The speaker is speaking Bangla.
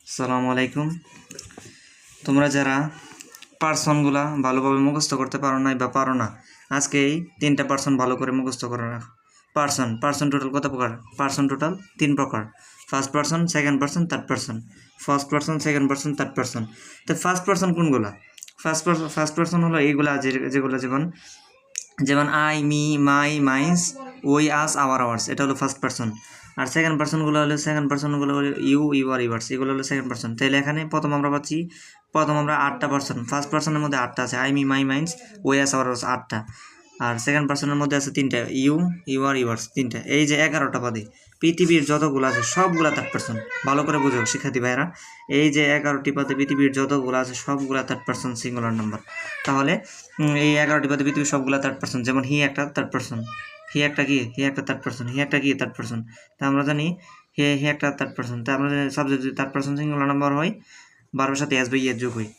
আসসালামু আলাইকুম। তোমরা যারা পার্সনগুলা ভালোভাবে মুখস্থ করতে পারো নাই বা পারো না, আজকে এই 3টা পার্সন ভালো করে মুখস্থ করে রাখো। পার্সন টোটাল কত প্রকার? পার্সন টোটাল 3 প্রকার। First person, second person, third person. First person, second person, third person. তো ফার্স্ট পার্সন কোনগুলা? ফার্স্ট পার্সন হলো এইগুলা যেগুলো যেমন আই, মি, মাই, মাইন্স, ওই, আস, আওয়ার্স, এটা হলো ফার্স্ট পার্সন। আর সেকেন্ড পার্সনগুলো হলো ইউ, ইউর, ইভার্স, এগুলো হলো সেকেন্ড পার্সন। তাহলে এখানে প্রথম আমরা 8টা পার্সন। ফার্স্ট পার্সনের মধ্যে 8টা আছে, আই, মি, মাই, মাইন্স, ওই, আস, আওয়ার্স 8টা। আর সেকেন্ড পার্সনের মধ্যে আছে 3টা, ইউ, ইউর, ইভার্স 3টা। এই যে 11টা পদে পৃথিবীর যতগুলো আছে সবগুলা থার্ড পার্সন। ভালো করে বুঝো শিক্ষার্থী ভাইরা, এই যে 11টি পদে পৃথিবীর যতগুলো আছে সবগুলা থার্ড পার্সন সিঙ্গুলার নাম্বার। তাহলে এই 11টি পদে পৃথিবীর সবগুলা থার্ড পার্সন। যেমন হি একটা থার্ড পার্সন, হি একটা থার্ড পার্সন, হি একটা থার্ড পার্সন। তা আমরা জানি হি একটা থার্ড পার্সন। তা আমরা জানি সাবজেক্ট যদি থার্ড পার্সন সিঙ্গুলার নাম্বার হয়, বারবার সাথে এস বাই এর যোগ হয়।